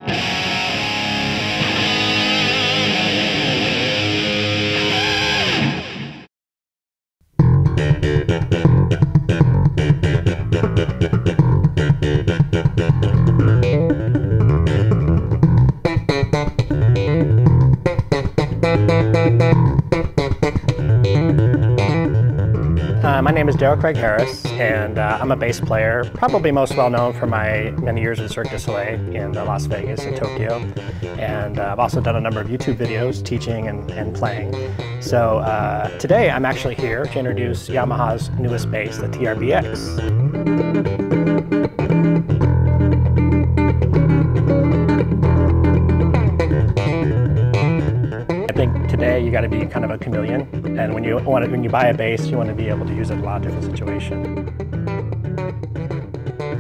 My name is Darrell Craig Harris, and I'm a bass player, probably most well known for my many years at Cirque Du Soleil in Las Vegas and Tokyo. And I've also done a number of YouTube videos teaching and playing. So today I'm actually here to introduce Yamaha's newest bass, the TRBX. I think today you got to be kind of a chameleon, and when you buy a bass, you want to be able to use it in a lot of different situations.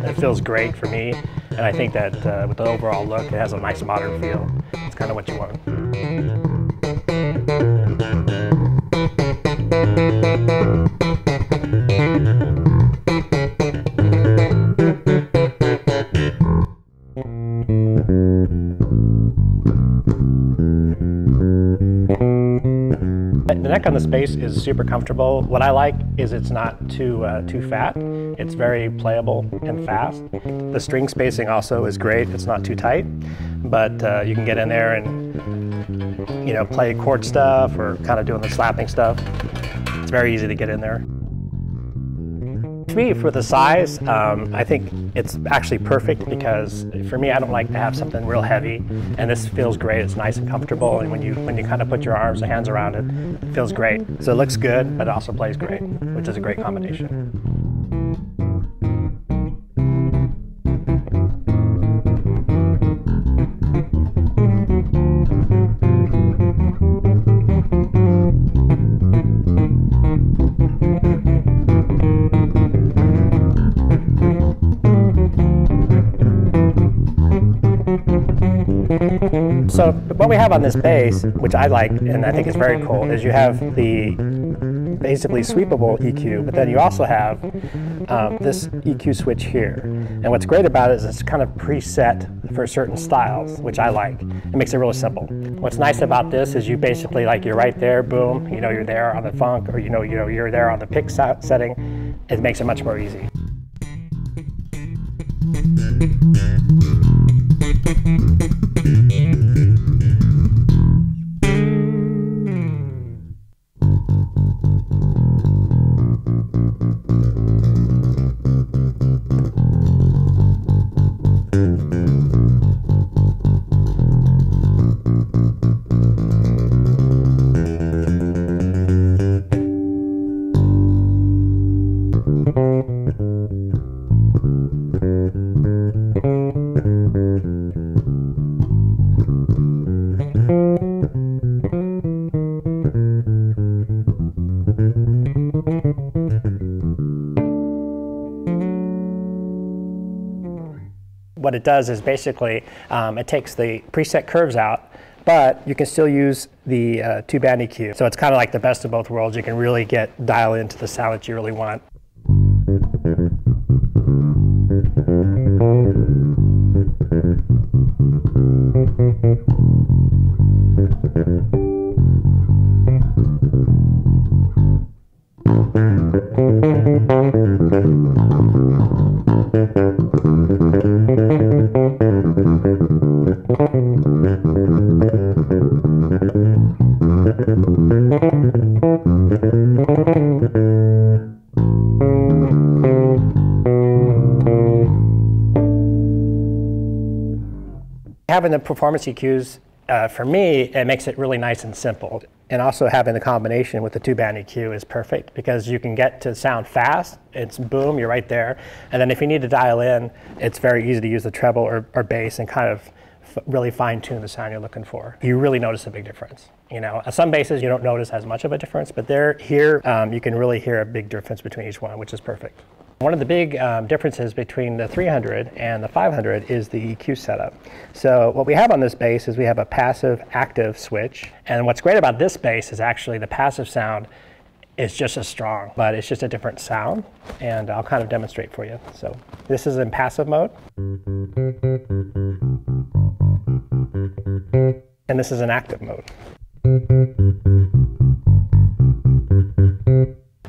It feels great for me, and I think that with the overall look, it has a nice modern feel. It's kind of what you want. The neck on this bass is super comfortable. What I like is it's not too fat. It's very playable and fast. The string spacing also is great. It's not too tight, but you can get in there and play chord stuff or kind of doing the slapping stuff. It's very easy to get in there. To me, for the size, I think it's actually perfect because for me, I don't like to have something real heavy, and this feels great. It's nice and comfortable, and when you kind of put your arms and hands around it, it feels great. So it looks good, but it also plays great, which is a great combination. So what we have on this bass, which I like and I think is very cool, is you have the basically sweepable EQ, but then you also have this EQ switch here. And what's great about it is it's kind of preset for certain styles, which I like. It makes it really simple. What's nice about this is you basically, like, you're right there, boom, you're there on the funk, or you're there on the pick setting. It makes it much more easy. What it does is basically it takes the preset curves out, but you can still use the two-band EQ. So it's kind of like the best of both worlds. You can really dial into the sound that you really want. Having the performance EQs, for me, it makes it really nice and simple. And also having the combination with the two-band EQ is perfect because you can get to sound fast. It's boom, you're right there. And then if you need to dial in, it's very easy to use the treble or bass and kind of really fine-tune the sound you're looking for. You really notice a big difference. At some basses you don't notice as much of a difference, but here you can really hear a big difference between each one, which is perfect. One of the big differences between the 300 and the 500 is the EQ setup. So what we have on this bass is we have a passive active switch, and what's great about this bass is actually the passive sound is just as strong, but it's just a different sound, and I'll kind of demonstrate for you. So this is in passive mode. And this is in active mode.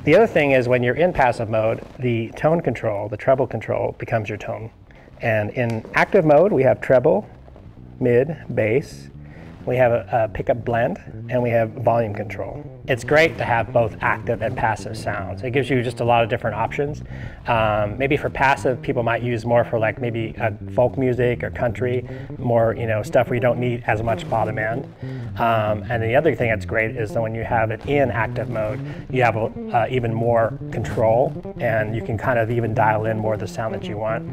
The other thing is when you're in passive mode, the tone control, the treble control, becomes your tone. And in active mode, we have treble, mid, bass. We have a pickup blend, and we have volume control. It's great to have both active and passive sounds. It gives you just a lot of different options. Maybe for passive, people might use more for like maybe folk music or country, more stuff where you don't need as much bottom end. And the other thing that's great is that when you have it in active mode, you have even more control, and you can kind of even dial in more of the sound that you want,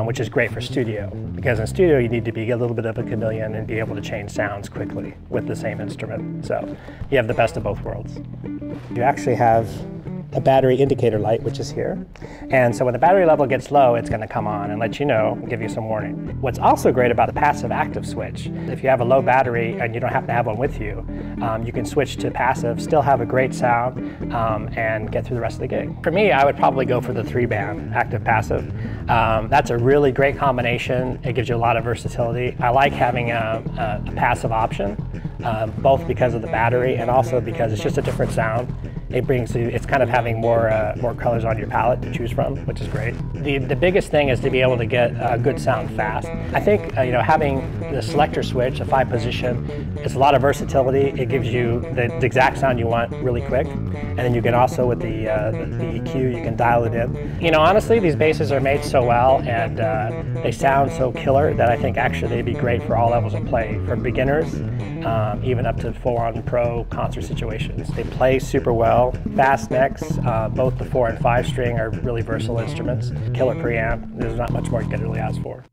which is great for studio. Because in studio, you need to be a little bit of a chameleon and be able to change sounds quickly with the same instrument. So you have the best of both worlds. You actually have a battery indicator light, which is here. And so when the battery level gets low, it's going to come on and let you know, give you some warning. What's also great about the passive active switch, if you have a low battery and you don't have to have one with you, you can switch to passive, still have a great sound, and get through the rest of the gig. For me, I would probably go for the 3-band active passive. That's a really great combination. It gives you a lot of versatility. I like having a passive option, both because of the battery and also because it's just a different sound. It brings you, it's kind of having more colors on your palette to choose from, which is great. The biggest thing is to be able to get a good sound fast. I think having the selector switch, a 5-position, it's a lot of versatility. It gives you the exact sound you want really quick, and then you can also with the EQ, you can dial it in. Honestly, these basses are made so well and they sound so killer that I think actually they'd be great for all levels of play, from beginners even up to full-on pro concert situations. They play super well. Fast necks, both the 4 and 5 string are really versatile instruments. Killer preamp, there's not much more you can really ask for.